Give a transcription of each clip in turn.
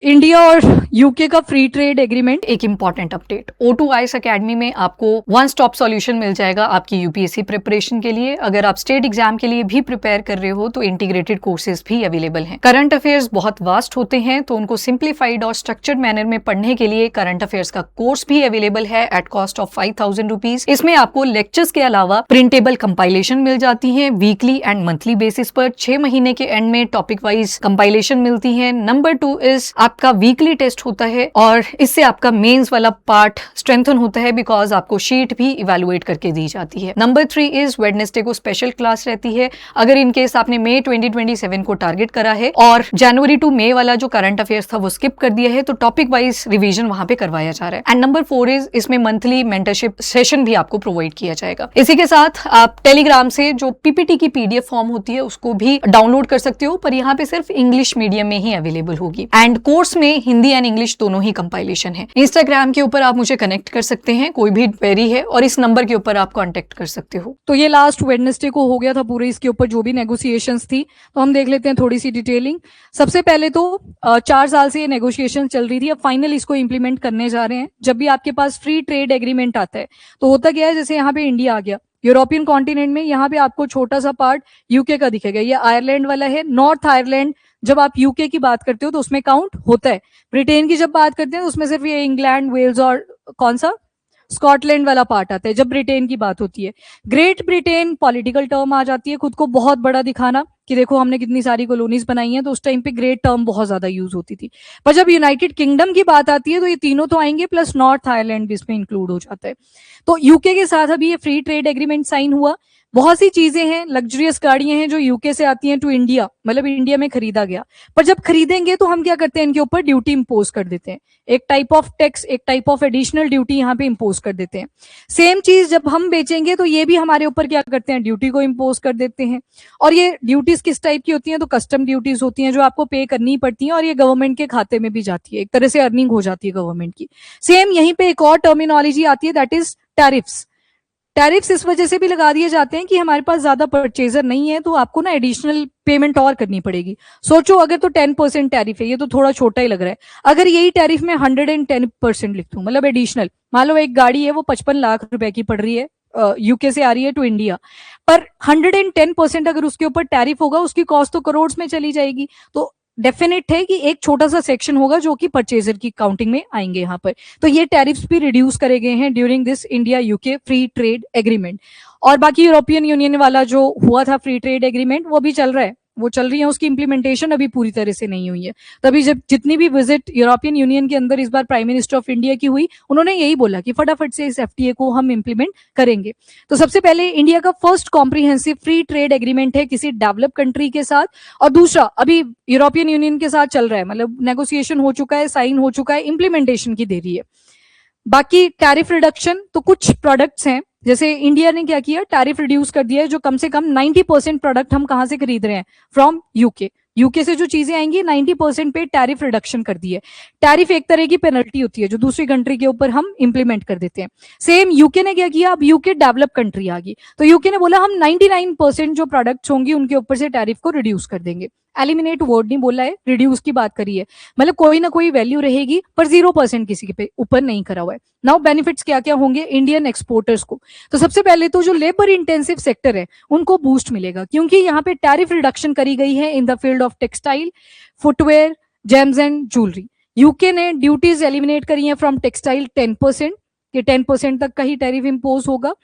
India और UK का free trade agreement. एक इंपॉर्टेंट अपडेट, O2IAS अकेडमी में आपको वन स्टॉप सॉल्यूशन मिल जाएगा आपकी यूपीएससी प्रिपरेशन के लिए। अगर आप स्टेट एग्जाम के लिए भी प्रिपेयर कर रहे हो तो इंटीग्रेटेड कोर्सेज भी अवेलेबल हैं। करंट अफेयर्स बहुत वास्ट होते हैं तो उनको सिंप्लीफाइड और स्ट्रक्चर्ड मैनर में पढ़ने के लिए करंट अफेयर्स का कोर्स भी अवेलेबल है एट कॉस्ट ऑफ 5,000 रुपीज। इसमें आपको लेक्चर्स के अलावा प्रिंटेबल कंपाइलेशन मिल जाती है वीकली एंड मंथली बेसिस पर। 6 महीने के एंड में टॉपिक वाइज कंपाइलेशन मिलती है। नंबर 2 इज आपका वीकली टेस्ट होता है और इससे आपका मेंस वाला पार्ट स्ट्रेंथन होता है बिकॉज आपको शीट भी इवेलुएट करके दी जाती है। नंबर 3 इज वेडनेसडे को स्पेशल क्लास रहती है। अगर इन केस आपने मई 2027 को टारगेट करा है और जनवरी टू मई वाला जो करंट अफेयर्स था वो स्किप कर दिया है तो टॉपिक वाइज रिवीजन वहां पे करवाया जा रहा है। एंड नंबर 4 इज इसमें मंथली मेंटरशिप सेशन भी आपको प्रोवाइड किया जाएगा। इसी के साथ आप टेलीग्राम से जो पीपीटी की पीडीएफ फॉर्म होती है उसको भी डाउनलोड कर सकते हो, पर यहाँ पे सिर्फ इंग्लिश मीडियम में ही अवेलेबल होगी। एंड कोर्स में हिंदी एंड इंग्लिश दोनों ही कंपाइलेशन है। इंस्टाग्राम के ऊपर आप मुझे कनेक्ट कर सकते हैं, कोई भी क्वेरी है और इस नंबर के ऊपर आप कांटेक्ट कर सकते हो। तो ये लास्ट वेडनेसडे को हो गया था पूरे इसके ऊपर जो भी नेगोशिएशंस थी, तो हम देख लेते हैं थोड़ी सी डिटेलिंग। सबसे पहले तो 4 साल से ये नेगोशिएशन चल रही थी, अब फाइनल इसको इंप्लीमेंट करने जा रहे हैं। जब भी आपके पास फ्री ट्रेड एग्रीमेंट आता है तो होता क्या है, जैसे यहाँ पे इंडिया आ गया यूरोपियन कॉन्टिनेंट में, यहाँ पे आपको छोटा सा पार्ट यूके का दिखेगा, ये आयरलैंड वाला है। नॉर्थ आयरलैंड जब आप यूके की बात करते हो तो उसमें काउंट होता है। ब्रिटेन की जब बात करते हैं तो उसमें सिर्फ ये इंग्लैंड, वेल्स और कौन सा स्कॉटलैंड वाला पार्ट आता है जब ब्रिटेन की बात होती है। ग्रेट ब्रिटेन पॉलिटिकल टर्म आ जाती है, खुद को बहुत बड़ा दिखाना कि देखो हमने कितनी सारी कॉलोनीज बनाई हैं, तो उस टाइम पे ग्रेट टर्म बहुत ज्यादा यूज होती थी। पर जब यूनाइटेड किंगडम की बात आती है तो ये तीनों तो आएंगे, प्लस नॉर्थ आयरलैंड भी इसमें इंक्लूड हो जाता है। तो यूके के साथ अभी ये फ्री ट्रेड एग्रीमेंट साइन हुआ। बहुत सी चीजें हैं, लग्जरियस गाड़ियां हैं जो यूके से आती हैं टू इंडिया, मतलब इंडिया में खरीदा गया। पर जब खरीदेंगे तो हम क्या करते हैं, इनके ऊपर ड्यूटी इंपोज कर देते हैं, एक टाइप ऑफ टैक्स, एक टाइप ऑफ एडिशनल ड्यूटी यहाँ पे इंपोज कर देते हैं। सेम चीज जब हम बेचेंगे तो ये भी हमारे ऊपर क्या करते हैं, ड्यूटी को इंपोज कर देते हैं। और ये ड्यूटीज किस टाइप की होती हैं, तो कस्टम ड्यूटीज होती हैं जो आपको पे करनी पड़ती हैं और ये गवर्नमेंट के खाते में भी जाती है, एक तरह से अर्निंग हो जाती है गवर्नमेंट की। सेम यहीं पे एक और टर्मिनोलॉजी आती है, दैट इज टैरिफ्स। टैरिफ्स इस वजह से भी लगा दिए जाते हैं कि हमारे पास ज्यादा परचेजर नहीं है तो आपको ना एडिशनल पेमेंट और करनी पड़ेगी। सोचो अगर तो 10% टैरिफ है, ये तो थोड़ा छोटा ही लग रहा है। अगर यही टैरिफ में 110% लिख दूं, मतलब एडिशनल, मान लो एक गाड़ी है वो 55 लाख रुपए की पड़ रही है, यूके से आ रही है टू इंडिया, पर 110% अगर उसके ऊपर टैरिफ होगा उसकी कॉस्ट तो करोड़ में चली जाएगी। तो डेफिनेट है कि एक छोटा सा सेक्शन होगा जो कि परचेजर की काउंटिंग में आएंगे यहाँ पर। तो ये टैरिफ्स भी रिड्यूस करे गए हैं during this India UK free trade agreement. और बाकी यूरोपियन यूनियन वाला जो हुआ था फ्री ट्रेड एग्रीमेंट वो भी चल रहा है, वो चल रही है, उसकी इंप्लीमेंटेशन अभी पूरी तरह से नहीं हुई है। तभी जब जितनी भी विजिट यूरोपियन यूनियन के अंदर इस बार प्राइम मिनिस्टर ऑफ इंडिया की हुई, उन्होंने यही बोला कि फटाफट से इस एफटीए को हम इंप्लीमेंट करेंगे। तो सबसे पहले इंडिया का first comprehensive free trade agreement है किसी डेवलप कंट्री के साथ, और दूसरा अभी यूरोपियन यूनियन के साथ चल रहा है, मतलब नेगोशिएशन हो चुका है, साइन हो चुका है, इंप्लीमेंटेशन की देरी है। बाकी टैरिफ रिडक्शन, तो कुछ प्रोडक्ट्स हैं जैसे इंडिया ने क्या किया, टैरिफ रिड्यूस कर दिया है, जो कम से कम 90% प्रोडक्ट हम कहां से खरीद रहे हैं, फ्रॉम यूके। यूके से जो चीजें आएंगी 90% पे टैरिफ रिडक्शन कर दी है। टैरिफ एक तरह की पेनल्टी होती है जो दूसरी कंट्री के ऊपर हम इंप्लीमेंट कर देते हैं। सेम यूके ने क्या किया, अब यूके डेवलप कंट्री आ गई तो यूके ने बोला हम 99% जो प्रोडक्ट्स होंगी उनके ऊपर से टैरिफ को रिड्यूस कर देंगे। एलिमिनेट वर्ड नहीं बोला है, रिड्यूस की बात करी है, मतलब कोई ना कोई वैल्यू रहेगी पर 0% किसी के ऊपर नहीं करा हुआ है। नाउ बेनिफिट्स क्या क्या होंगे इंडियन एक्सपोर्टर्स को, तो सबसे पहले तो जो लेबर इंटेंसिव सेक्टर है उनको बूस्ट मिलेगा क्योंकि यहाँ पे टैरिफ रिडक्शन करी गई है in the field of textile, footwear, James and jewellery. UK ने ड्यूटीज एलिमिनेट करी है फ्रॉम टेक्सटाइल 10%, कि 10% तक का ही टैरिफ इंपोज होगा,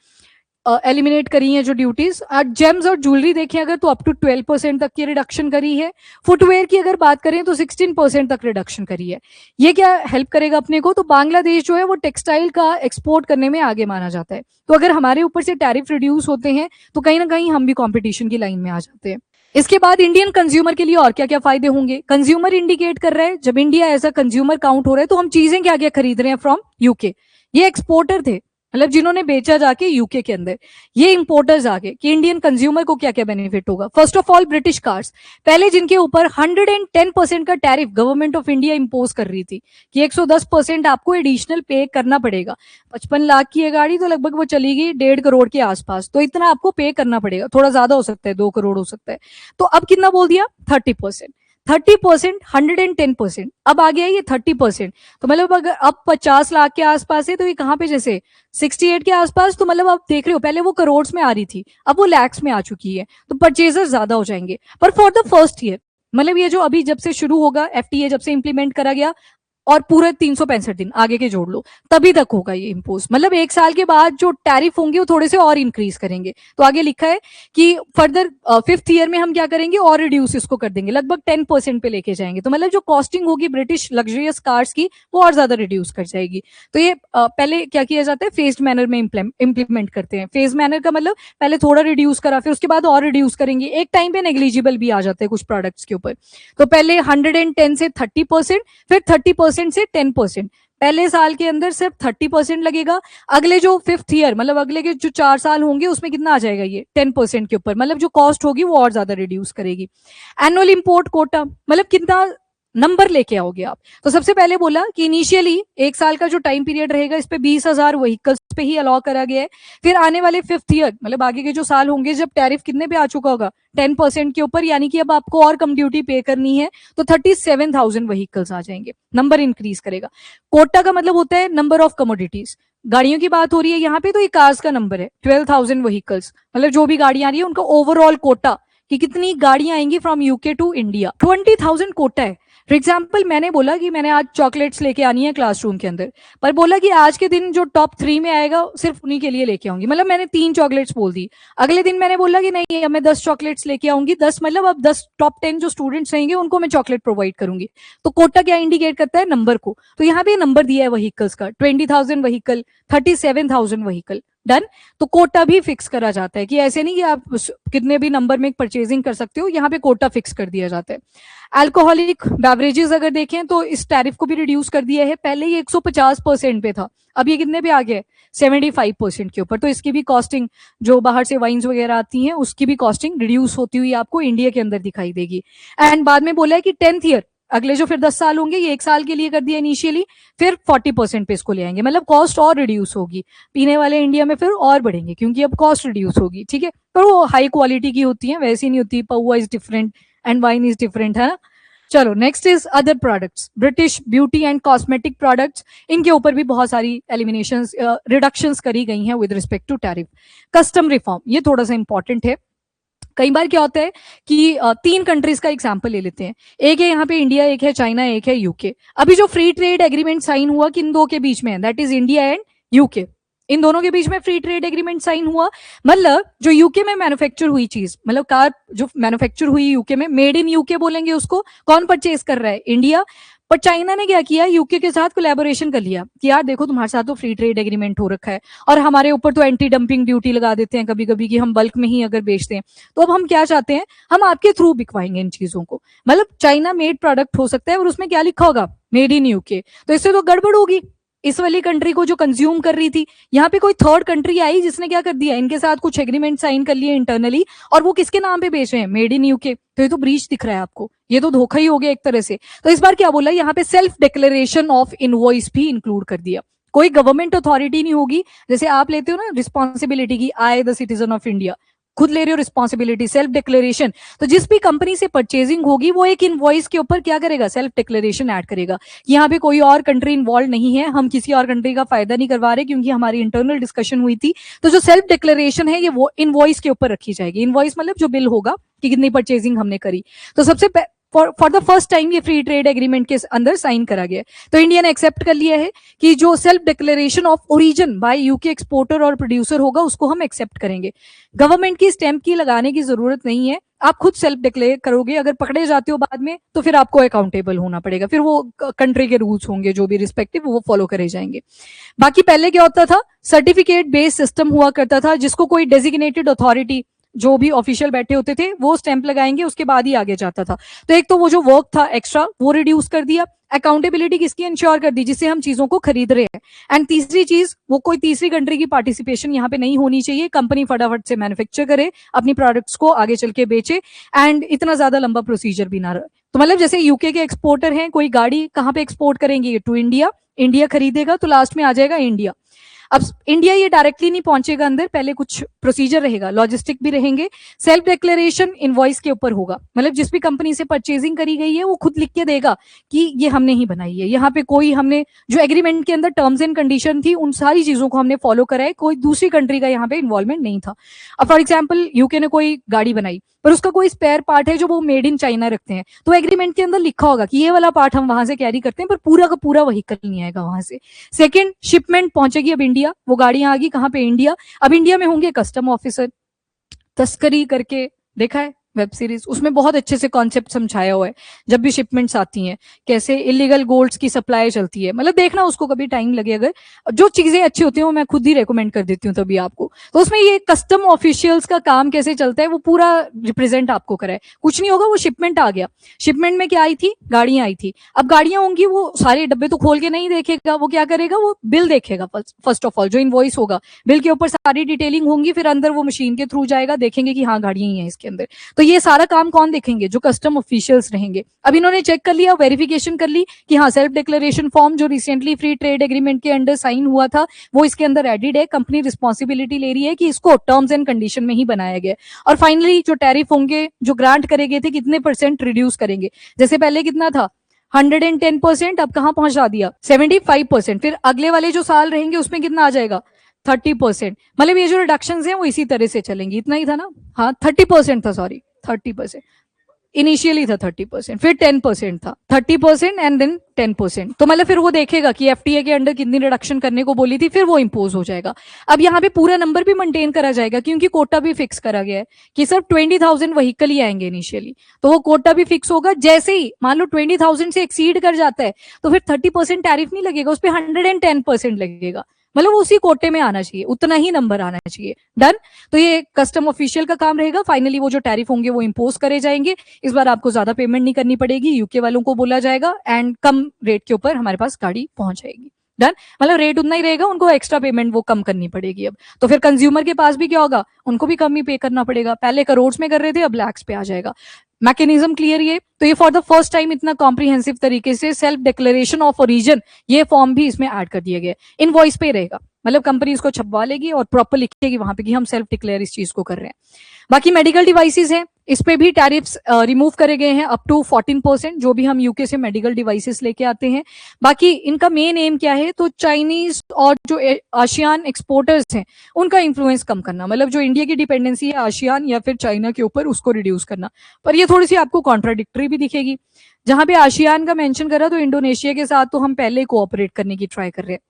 एलिमिनेट करी है जो ड्यूटीज। जेम्स और ज्वेलरी देखें अगर तो अप टू 12% तक की रिडक्शन करी है। फुटवेयर की अगर बात करें तो 16% तक रिडक्शन करी है। ये क्या हेल्प करेगा अपने को, तो बांग्लादेश जो है वो टेक्सटाइल का एक्सपोर्ट करने में आगे माना जाता है, तो अगर हमारे ऊपर से टैरिफ रिड्यूस होते हैं तो कहीं ना कहीं हम भी कॉम्पिटिशन की लाइन में आ जाते हैं। इसके बाद इंडियन कंज्यूमर के लिए और क्या क्या फायदे होंगे, कंज्यूमर इंडिकेट कर रहा है, जब India as a consumer count हो रहा है तो हम चीजें क्या क्या खरीद रहे हैं फ्रॉम यूके। ये एक्सपोर्टर थे, मतलब जिन्होंने बेचा जाके यूके के अंदर, ये इंपोर्टर्स आ गए कि इंडियन कंज्यूमर को क्या क्या बेनिफिट होगा। First of all British cars, पहले जिनके ऊपर 110% का tariff government of India impose कर रही थी कि 110% आपको एडिशनल पे करना पड़ेगा। 55 लाख की है गाड़ी तो लगभग वो चलेगी 1.5 करोड़ के आसपास, तो इतना आपको पे करना पड़ेगा, थोड़ा ज्यादा हो सकता है 2 करोड़ हो सकता है, तो अब कितना बोल दिया 30%। 30%, 110%, अब आ गया ये 30%। तो मतलब अगर अब 50 लाख के आसपास है तो ये कहाँ पे, जैसे 68 के आसपास, तो मतलब आप देख रहे हो पहले वो करोड़ में आ रही थी, अब वो लैक्स में आ चुकी है, तो परचेजर ज्यादा हो जाएंगे। पर फॉर द फर्स्ट ईयर, मतलब ये जो अभी जब से शुरू होगा, एफटीए जब से इंप्लीमेंट करा गया, और पूरे 365 दिन आगे के जोड़ लो, तभी तक होगा ये इम्पोज। मतलब एक साल के बाद जो टैरिफ होंगे वो थोड़े से और इंक्रीज करेंगे। तो आगे लिखा है कि फर्दर 5th ईयर में हम क्या करेंगे, और रिड्यूस इसको कर देंगे, लगभग 10% पे लेके जाएंगे। तो मतलब जो कॉस्टिंग होगी ब्रिटिश लग्जरियस कार्स की, वो और ज्यादा रिड्यूस कर जाएगी। तो ये पहले क्या किया जाता है, फेज्ड मैनर में इंप्लीमेंट करते हैं। फेज मैनर का मतलब पहले थोड़ा रिड्यूस करा, फिर उसके बाद और रिड्यूस करेंगे, एक टाइम पे नेग्लिजिबल भी आ जाते हैं कुछ प्रोडक्ट्स के ऊपर। तो पहले 110 से 30%, फिर 30% से 10%। पहले साल के अंदर सिर्फ 30% लगेगा, अगले जो 5th ईयर, मतलब अगले के जो 4 साल होंगे उसमें कितना आ जाएगा, ये 10% के ऊपर। मतलब जो कॉस्ट होगी वो और ज्यादा रिड्यूस करेगी। एनुअल इंपोर्ट कोटा, मतलब कितना नंबर लेके आओगे आप। तो सबसे पहले बोला कि इनिशियली एक साल का जो टाइम पीरियड रहेगा, इस पे 20,000 व्हीकल्स पे ही अलाउ करा गया है। फिर आने वाले 5th ईयर, मतलब आगे के जो साल होंगे, जब टैरिफ कितने पे आ चुका होगा, 10% के ऊपर, यानी कि अब आपको और कम ड्यूटी पे करनी है, तो 37,000 व्हीकल्स आ जाएंगे, नंबर इंक्रीज करेगा। कोटा का मतलब होता है नंबर ऑफ कमोडिटीज, गाड़ियों की बात हो रही है यहाँ पे, तो ये कार्स का नंबर है 12,000 व्हीकल्स, मतलब जो भी गाड़ियां आ रही है उनका ओवरऑल कोटा, कि कितनी गाड़ियां आएंगी from UK to India, 20,000 quota है। फॉर एग्जाम्पल मैंने बोला कि मैंने आज चॉकलेट्स लेके आनी है क्लासरूम के अंदर, पर बोला कि आज के दिन जो टॉप 3 में आएगा सिर्फ उन्हीं के लिए लेके आऊंगी, मतलब मैंने 3 चॉकलेट्स बोल दी। अगले दिन मैंने बोला कि नहीं, अब मैं 10 चॉकलेट्स लेके आऊंगी, 10 मतलब अब 10 टॉप 10 जो स्टूडेंट्स रहेंगे उनको मैं चॉकलेट प्रोवाइड करूंगी। तो कोटा क्या इंडिकेट करता है, नंबर को। तो यहाँ पे नंबर दिया है व्हीकल्स का, 20,000 व्हीकल, 37,000 व्हीकल, डन। तो कोटा भी फिक्स करा जाता है, कि ऐसे नहीं कि आप कितने भी नंबर में परचेजिंग कर सकते हो, यहाँ पे कोटा फिक्स कर दिया जाता है। अल्कोहलिक बेवरेजेस अगर देखें तो इस टैरिफ को भी रिड्यूस कर दिया है, पहले ये 150% पे था, अब ये कितने पे आ गया है, 75% के ऊपर। तो इसकी भी कॉस्टिंग, जो बाहर से वाइन्स वगैरह आती हैं उसकी भी कॉस्टिंग रिड्यूस होती हुई आपको इंडिया के अंदर दिखाई देगी। एंड बाद में बोला है कि 10th ईयर, अगले जो फिर 10 साल होंगे, ये एक साल के लिए कर दिया इनिशियली, फिर 40% पे इसको ले आएंगे, मतलब कॉस्ट और रिड्यूस होगी। पीने वाले इंडिया में फिर और बढ़ेंगे, क्योंकि अब कॉस्ट रिड्यूस होगी, ठीक है। पर वो हाई क्वालिटी की होती है, वैसी नहीं होती, पौवा is different and wine is different, है ना। चलो next is other products, British beauty and cosmetic products, इनके ऊपर भी बहुत सारी एलिमिनेशंस, रिडक्शंस करी गई हैं with respect to tariff. Custom reform, ये थोड़ा सा इंपॉर्टेंट है। कई बार क्या होता है कि 3 कंट्रीज का एग्जाम्पल ले लेते हैं, एक है यहाँ पे इंडिया, एक है चाइना, एक है यूके। अभी जो फ्री ट्रेड एग्रीमेंट साइन हुआ किन दो के बीच में है, that is India and UK. इन दोनों के बीच में फ्री ट्रेड एग्रीमेंट साइन हुआ, मतलब जो यूके में मैन्युफैक्चर हुई चीज, मतलब कार जो मैन्युफैक्चर हुई यूके में, मेड इन यूके बोलेंगे उसको, कौन परचेज कर रहा है, इंडिया। पर चाइना ने क्या किया, यूके के साथ कोलैबोरेशन कर लिया कि यार देखो तुम्हारे साथ तो फ्री ट्रेड एग्रीमेंट हो रखा है, और हमारे ऊपर तो एंटी डंपिंग ड्यूटी लगा देते हैं कभी कभी, कि हम बल्क में ही अगर बेचते हैं, तो अब हम क्या चाहते हैं, हम आपके थ्रू बिकवाएंगे इन चीजों को। मतलब चाइना मेड प्रोडक्ट हो सकता है और उसमें क्या लिखा होगा, मेड इन यूके, तो इससे तो गड़बड़ होगी इस वाली कंट्री को जो कंज्यूम कर रही थी। यहाँ पे कोई थर्ड कंट्री आई जिसने क्या कर दिया, इनके साथ कुछ एग्रीमेंट साइन कर लिए इंटरनली, और वो किसके नाम पे बेच रहे हैं, मेड इन यूके। तो ये तो ब्रीच दिख रहा है आपको, ये तो धोखा ही हो गया एक तरह से। तो इस बार क्या बोला, यहाँ पे सेल्फ डिक्लेरेशन ऑफ इनवॉइस भी इंक्लूड कर दिया। कोई गवर्नमेंट अथॉरिटी नहीं होगी, जैसे आप लेते हो ना रिस्पॉन्सिबिलिटी की, I the citizen of India, खुद ले रहे हो रिस्पॉन्सिबिलिटी, सेल्फ डिक्लेरेशन। तो जिस भी कंपनी से परचेजिंग होगी वो एक इनवॉइस के ऊपर क्या करेगा, सेल्फ डिक्लेरेशन ऐड करेगा। यहाँ पे कोई और कंट्री इन्वॉल्व नहीं है, हम किसी और कंट्री का फायदा नहीं करवा रहे, क्योंकि हमारी इंटरनल डिस्कशन हुई थी। तो जो सेल्फ डिक्लेरेशन है ये वो इनवॉइस के ऊपर रखी जाएगी। इनवॉइस मतलब जो बिल होगा कि कितनी परचेजिंग हमने करी। तो सबसे फॉर द फर्स्ट टाइम ये फ्री ट्रेड एग्रीमेंट के अंदर साइन करा गया है। तो इंडिया ने एक्सेप्ट कर लिया है कि जो self declaration of origin by UK exporter और प्रोड्यूसर होगा उसको हम एक्सेप्ट करेंगे। गवर्नमेंट की स्टैंप की लगाने की जरूरत नहीं है, आप खुद सेल्फ डिक्लेयर करोगे। अगर पकड़े जाते हो बाद में तो फिर आपको अकाउंटेबल होना पड़ेगा, फिर वो कंट्री के रूल्स होंगे जो भी रिस्पेक्टिव, वो फॉलो करे जाएंगे। बाकी पहले क्या होता था, सर्टिफिकेट बेस्ड सिस्टम हुआ करता था, जिसको कोई डेजिग्नेटेड अथॉरिटी, जो भी ऑफिशियल बैठे होते थे वो स्टैंप लगाएंगे, उसके बाद ही आगे जाता था। तो एक तो वो जो वर्क था एक्स्ट्रा वो रिड्यूस कर दिया, अकाउंटेबिलिटी किसकी इंश्योर कर दी, जिससे हम चीजों को खरीद रहे हैं। एंड तीसरी चीज, वो कोई तीसरी कंट्री की पार्टिसिपेशन यहाँ पे नहीं होनी चाहिए, कंपनी फटाफट से मैन्युफैक्चर करे, अपनी प्रोडक्ट्स को आगे चल के बेचे, एंड इतना ज्यादा लंबा प्रोसीजर भी ना रहे। तो मतलब जैसे यूके के एक्सपोर्टर हैं, कोई गाड़ी कहाँ पे एक्सपोर्ट करेंगे, टू इंडिया, इंडिया खरीदेगा तो लास्ट में आ जाएगा इंडिया। अब इंडिया ये डायरेक्टली नहीं पहुंचेगा अंदर, पहले कुछ प्रोसीजर रहेगा, लॉजिस्टिक भी रहेंगे, सेल्फ डिक्लेरेशन इनवॉइस के ऊपर होगा, मतलब जिस भी कंपनी से परचेजिंग करी गई है वो खुद लिख के देगा कि ये हमने ही बनाई है, यहाँ पे कोई हमने जो एग्रीमेंट के अंदर टर्म्स एंड कंडीशन थी उन सारी चीजों को हमने फॉलो करा है, कोई दूसरी कंट्री का यहाँ पे इन्वॉल्वमेंट नहीं था। अब फॉर एग्जाम्पल यूके ने कोई गाड़ी बनाई पर उसका कोई स्पेयर पार्ट है जो वो मेड इन चाइना रखते हैं, तो एग्रीमेंट के अंदर लिखा होगा कि ये वाला पार्ट हम वहां से कैरी करते हैं, पर पूरा का पूरा व्हीकल नहीं आएगा वहां से। सेकंड, शिपमेंट पहुंचेगी अब इंडिया, वो गाड़ियां आ गई कहाँ पे, इंडिया। अब इंडिया में होंगे कस्टम ऑफिसर, तस्करी करके देखा है वेब सीरीज, उसमें बहुत अच्छे से कॉन्सेप्ट समझाया हुआ है, जब भी शिपमेंट्स आती हैं कैसे इलीगल गोल्ड्स की सप्लाई चलती है, मतलब देखना उसको कभी टाइम लगे, अगर जो चीजें अच्छी होती हैं वो मैं खुद ही रेकमेंड कर देती हूँ तभी आपको। तो उसमें ये कस्टम ऑफिशियल्स का काम कैसे चलता है वो पूरा रिप्रेजेंट आपको कराए, कुछ नहीं होगा, वो शिपमेंट आ गया, शिपमेंट में क्या आई थी, गाड़ियां आई थी, अब गाड़ियां होंगी वो सारे डब्बे तो खोल के नहीं देखेगा, वो क्या करेगा, वो बिल देखेगा फर्स्ट ऑफ ऑल, जो इनवॉइस होगा बिल के ऊपर सारी डिटेलिंग होंगी, फिर अंदर वो मशीन के थ्रू जाएगा, देखेंगे कि हाँ गाड़ियां ही हैं इसके अंदर। तो ये सारा काम कौन देखेंगे, जो कस्टम ऑफिशियल्स रहेंगे। अब इन्होंने चेक कर लिया, वेरिफिकेशन कर ली कि हाँ सेल्फ डिक्लेरेशन फॉर्म जो रिसेंटली फ्री ट्रेड एग्रीमेंट के अंडर साइन हुआ था वो इसके अंदर एडिड है, कंपनी रिस्पॉन्सिबिलिटी ले रही है कि इसको टर्म्स एंड कंडीशन में ही बनाया गया। और फाइनली जो टैरिफ होंगे जो ग्रांट करे गए थे कितने % रिड्यूस करेंगे, जैसे पहले कितना था 110%, अब कहां पहुंचा दिया 75%, फिर अगले वाले जो साल रहेंगे उसमें कितना आ जाएगा 30%, मतलब ये जो रिडक्शन है वो इसी तरह से चलेंगी। इतना ही था ना, हाँ 30% था, सॉरी 30%, इनिशियली था 30%, फिर 10% था, 30% एंड देन 10%, तो मतलब फिर वो देखेगा कि एफटीए के अंडर कितनी रिडक्शन करने को बोली थी, फिर वो इंपोज हो जाएगा। अब यहाँ पे पूरा नंबर भी मेंटेन करा जाएगा क्योंकि कोटा भी फिक्स करा गया है कि सिर्फ 20,000 व्हीकल ही आएंगे इनिशियली, तो वो कोटा भी फिक्स होगा। जैसे ही मान लो 20,000 से एक्सीड कर जाता है तो फिर 30% टैरिफ नहीं लगेगा, उस पर 110% लगेगा, मतलब उसी कोटे में आना चाहिए, उतना ही नंबर आना चाहिए। डन। तो ये कस्टम ऑफिशियल का काम रहेगा, फाइनली वो जो टैरिफ होंगे वो इंपोज करे जाएंगे। इस बार आपको ज्यादा पेमेंट नहीं करनी पड़ेगी, यूके वालों को बोला जाएगा एंड कम रेट के ऊपर हमारे पास गाड़ी पहुंच जाएगी। डन, मतलब रेट उतना ही रहेगा, उनको एक्स्ट्रा पेमेंट वो कम करनी पड़ेगी। अब तो फिर कंज्यूमर के पास भी क्या होगा, उनको भी कम ही पे करना पड़ेगा, पहले करोड़ में कर रहे थे अब लैक्स पे आ जाएगा। मैकेनिज्म क्लियर ये, तो ये फॉर द फर्स्ट टाइम इतना कॉम्प्रिहेंसिव तरीके से सेल्फ डिक्लेरेशन ऑफ ओरिजिन ये फॉर्म भी इसमें ऐड कर दिया गया, इनवॉइस पे रहेगा, मतलब कंपनी इसको छपवा लेगी और प्रॉपर लिखेगी वहां पे कि हम सेल्फ डिक्लेयर इस चीज को कर रहे हैं। बाकी मेडिकल डिवाइसेस हैं, इस पे भी टैरिफ्स रिमूव करे गए हैं अप टू 14%, जो भी हम यूके से मेडिकल डिवाइसेस लेके आते हैं। बाकी इनका मेन एम क्या है, तो चाइनीज और जो आसियान एक्सपोर्टर्स हैं उनका इन्फ्लुएंस कम करना, मतलब जो इंडिया की डिपेंडेंसी है आसियान या फिर चाइना के ऊपर उसको रिड्यूस करना। पर ये थोड़ी सी आपको कॉन्ट्राडिक्टरी भी दिखेगी, जहां पे आसियान का मेंशन करा तो इंडोनेशिया के साथ तो हम पहले कोऑपरेट करने की ट्राई कर रहे हैं,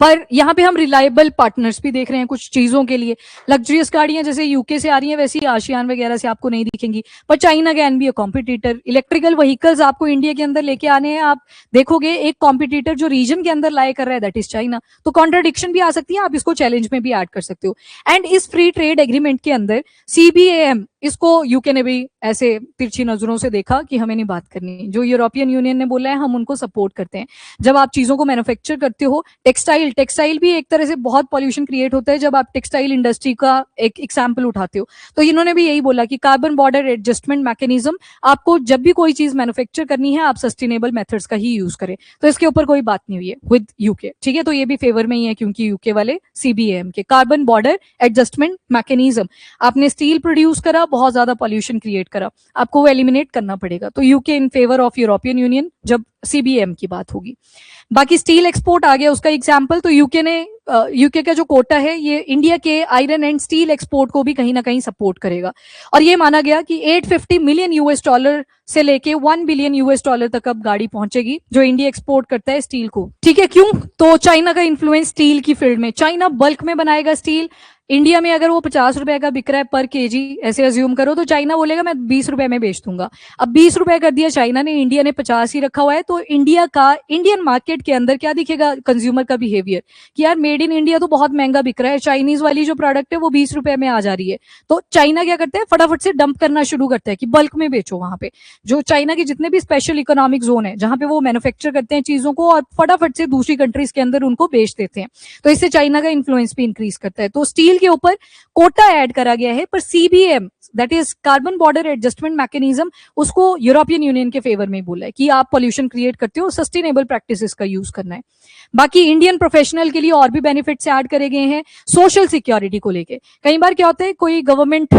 पर यहाँ पे हम रिलायबल पार्टनर्स भी देख रहे हैं कुछ चीजों के लिए। लग्जरियस गाड़ियां जैसे यूके से आ रही हैं वैसी आसियान वगैरह से आपको नहीं दिखेंगी, पर China can be a competitor. Electrical vehicles आपको इंडिया के अंदर लेके आने हैं, आप देखोगे एक कॉम्पिटिटर जो रीजन के अंदर लाए कर रहा है दैट इज चाइना, तो कॉन्ट्राडिक्शन भी आ सकती है, आप इसको चैलेंज में भी ऐड कर सकते हो। एंड इस फ्री ट्रेड एग्रीमेंट के अंदर CBAM, इसको यूके ने भी ऐसे तिरछी नजरों से देखा कि हमें नहीं बात करनी, जो यूरोपियन यूनियन ने बोला है हम उनको सपोर्ट करते हैं। जब आप चीजों को मैन्युफैक्चर करते हो, टेक्सटाइल भी एक तरह से बहुत पॉल्यूशन क्रिएट होता है जब आप टेक्सटाइल इंडस्ट्री का एक एग्जाम्पल उठाते हो, तो इन्होंने भी यही बोला कि कार्बन बॉर्डर एडजस्टमेंट मैकेनिज्म, आपको जब भी कोई चीज मैन्युफैक्चर करनी है आप सस्टेनेबल मेथड्स का ही यूज करें, तो इसके ऊपर कोई बात नहीं हुई है विद यूके, ठीक है। तो ये भी फेवर में ही है क्योंकि यूके वाले CBAM के कार्बन बॉर्डर एडजस्टमेंट मैकेनिज्म, आपने स्टील प्रोड्यूस करा, बहुत ज्यादा पॉल्यूशन क्रिएट करा, आपको वो एलिमिनेट करना पड़ेगा, तो UK in favour of European union जब CBAM की बात होगी। बाकी स्टील एक्सपोर्ट आ गया उसका एग्जाम्पल, तो यूके का जो कोटा है ये इंडिया के आयरन एंड स्टील एक्सपोर्ट को भी कहीं ना कहीं सपोर्ट करेगा, और ये माना गया कि $850 मिलियन से लेके $1 बिलियन तक अब गाड़ी पहुंचेगी जो इंडिया एक्सपोर्ट करता है स्टील को, ठीक है। क्यों, तो चाइना का इन्फ्लुएंस स्टील की फील्ड में, चाइना बल्क में बनाएगा स्टील, इंडिया में अगर वो 50 रुपए का बिक रहा है पर केजी, ऐसे अज्यूम करो, तो चाइना बोलेगा मैं 20 रुपए में बेच दूंगा। अब 20 रुपए कर दिया चाइना ने, इंडिया ने 50 ही रखा हुआ है, तो इंडियन मार्केट के अंदर क्या दिखेगा कंज्यूमर का बिहेवियर कि यार मेड इन इंडिया तो बहुत महंगा बिक रहा है, चाइनीज वाली जो प्रोडक्ट है वो 20 रुपए में आ जा रही है, तो चाइना क्या करता है फटाफट से डंप करना शुरू करता है कि बल्क में बेचो। वहां पे जो चाइना के जितने भी स्पेशल इकोनॉमिक जोन है जहां पे वो मैन्युफैक्चर करते हैं चीजों को और फटाफट से दूसरी कंट्रीज के अंदर उनको बेच देते हैं, तो इससे चाइना का इन्फ्लुएंस भी इंक्रीज करता है। तो स्टील के ऊपर कोटा ऐड करा गया है, पर CBM that is carbon border adjustment mechanism, उसको यूरोपियन यूनियन के फेवर में बोला है कि आप पॉल्यूशन क्रिएट करते हो, सस्टेनेबल प्रैक्टिसेस का यूज करना है। बाकी इंडियन प्रोफेशनल के लिए और भी बेनिफिट्स ऐड करे गए हैं सोशल सिक्योरिटी को लेके। कई बार क्या होता है, कोई गवर्नमेंट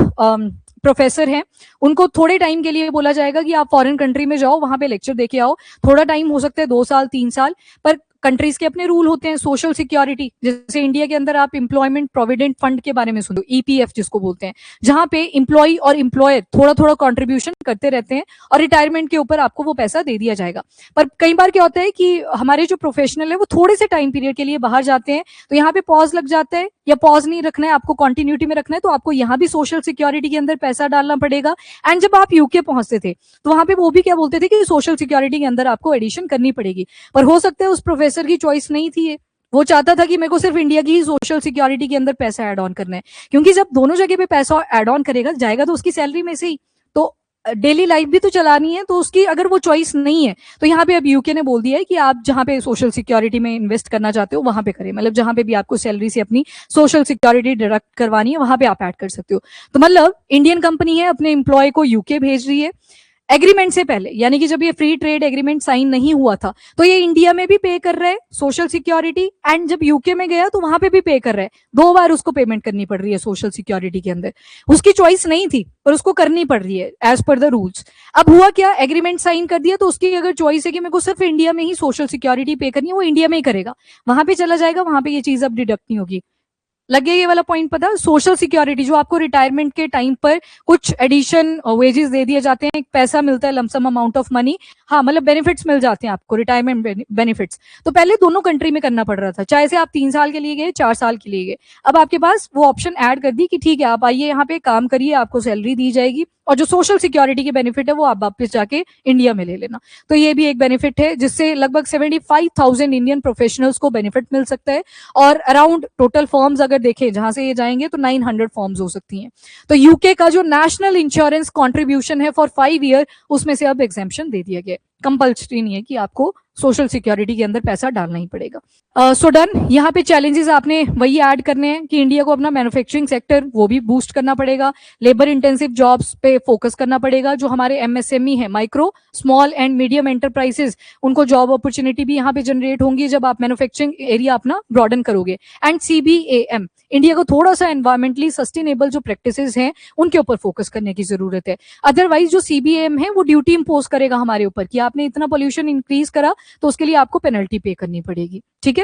प्रोफेसर हैं, उनको थोड़े टाइम के लिए बोला जाएगा कि आप फॉरेन कंट्री में जाओ, वहां पे लेक्चर देके आओ, थोड़ा टाइम हो सकता है 2 साल 3 साल, पर कंट्रीज के अपने रूल होते हैं। सोशल सिक्योरिटी, जैसे इंडिया के अंदर आप एम्प्लॉयमेंट प्रोविडेंट फंड के बारे में सुनो, EPF जिसको बोलते हैं, जहां पे एम्प्लॉय और एम्प्लॉयर थोड़ा थोड़ा कंट्रीब्यूशन करते रहते हैं और रिटायरमेंट के ऊपर आपको वो पैसा दे दिया जाएगा। पर कई बार क्या होता है कि हमारे जो प्रोफेशनल है वो थोड़े से टाइम पीरियड के लिए बाहर जाते हैं, तो यहाँ पे पॉज लग जाता है, या पॉज नहीं रखना है, आपको कंटिन्यूटी में रखना है, तो आपको यहाँ भी सोशल सिक्योरिटी के अंदर पैसा डालना पड़ेगा। एंड जब आप यूके पहुंचते थे तो वहां पे वो भी क्या बोलते थे कि सोशल सिक्योरिटी के अंदर आपको एडिशन करनी पड़ेगी, पर हो सकता है उस प्रोफेसर की चॉइस नहीं थी ये, वो चाहता था कि मेरे को सिर्फ इंडिया की ही सोशल सिक्योरिटी के अंदर पैसा ऐड ऑन करना है, क्योंकि जब दोनों जगह पे पैसा ऐड ऑन करेगा जाएगा तो उसकी सैलरी में से ही, तो डेली लाइफ भी तो चलानी है, तो उसकी अगर वो चॉइस नहीं है, तो यहाँ पे अब यूके ने बोल दिया है कि आप जहां पे सोशल सिक्योरिटी में इन्वेस्ट करना चाहते हो वहां पे करें, मतलब जहां पे भी आपको सैलरी से अपनी सोशल सिक्योरिटी डिडक्ट करवानी है वहां पे आप ऐड कर सकते हो। तो मतलब इंडियन कंपनी है, अपने एम्प्लॉय को यूके भेज रही है एग्रीमेंट से पहले, यानी कि जब ये फ्री ट्रेड एग्रीमेंट साइन नहीं हुआ था तो ये इंडिया में भी पे कर रहा है सोशल सिक्योरिटी, एंड जब यूके में गया तो वहां पे भी पे कर रहा है, 2 बार उसको पेमेंट करनी पड़ रही है सोशल सिक्योरिटी के अंदर। उसकी चॉइस नहीं थी पर उसको करनी पड़ रही है एज पर द रूल्स। अब हुआ क्या, एग्रीमेंट साइन कर दिया तो उसकी अगर चॉइस है कि मेरे को सिर्फ इंडिया में ही सोशल सिक्योरिटी पे करनी है, वो इंडिया में ही करेगा, वहां पे चला जाएगा, वहां पे ये चीज अब डिडक्ट नहीं होगी। लग गया ये वाला पॉइंट पता। सोशल सिक्योरिटी जो आपको रिटायरमेंट के टाइम पर कुछ एडिशन वेजेस दे दिए जाते हैं, एक पैसा मिलता है लमसम अमाउंट ऑफ मनी, हाँ मतलब बेनिफिट्स मिल जाते हैं आपको, रिटायरमेंट बेनिफिट्स। तो पहले दोनों कंट्री में करना पड़ रहा था, चाहे से आप 3 साल के लिए गए 4 साल के लिए गए, अब आपके पास वो ऑप्शन ऐड कर दी कि ठीक है आप आइए यहाँ पे काम करिए, आपको सैलरी दी जाएगी, और जो सोशल सिक्योरिटी के बेनिफिट है वो आप वापस जाके इंडिया में ले लेना। तो ये भी एक बेनिफिट है जिससे लगभग 75,000 इंडियन प्रोफेशनल्स को बेनिफिट मिल सकता है, और अराउंड टोटल फॉर्म्स अगर देखें जहां से ये जाएंगे तो 900 फॉर्म्स हो सकती हैं। तो यूके का जो नेशनल इंश्योरेंस कॉन्ट्रीब्यूशन है फॉर 5 ईयर, उसमें से अब एग्जेम्पशन दे दिया गया, कंपल्सरी नहीं है कि आपको सोशल सिक्योरिटी के अंदर पैसा डालना ही पड़ेगा। So done. यहाँ पे चैलेंजेस आपने वही ऐड करने हैं कि इंडिया को अपना मैन्युफैक्चरिंग सेक्टर वो भी बूस्ट करना पड़ेगा, लेबर इंटेंसिव जॉब्स पे फोकस करना पड़ेगा, जो हमारे MSME है, micro small and medium enterprises, उनको जॉब अपॉर्चुनिटी भी यहाँ पे जनरेट होंगी जब आप मैन्युफैक्चरिंग एरिया अपना ब्रॉडन करोगे। एंड CBAM, इंडिया को थोड़ा सा एनवायरमेंटली सस्टेनेबल जो प्रैक्टिसेस हैं उनके ऊपर फोकस करने की जरूरत है। अदरवाइज जो CBAM है वो ड्यूटी इंपोज करेगा हमारे ऊपर कि आपने इतना पोल्यूशन इंक्रीज करा तो उसके लिए आपको पेनल्टी पे करनी पड़ेगी, ठीक है।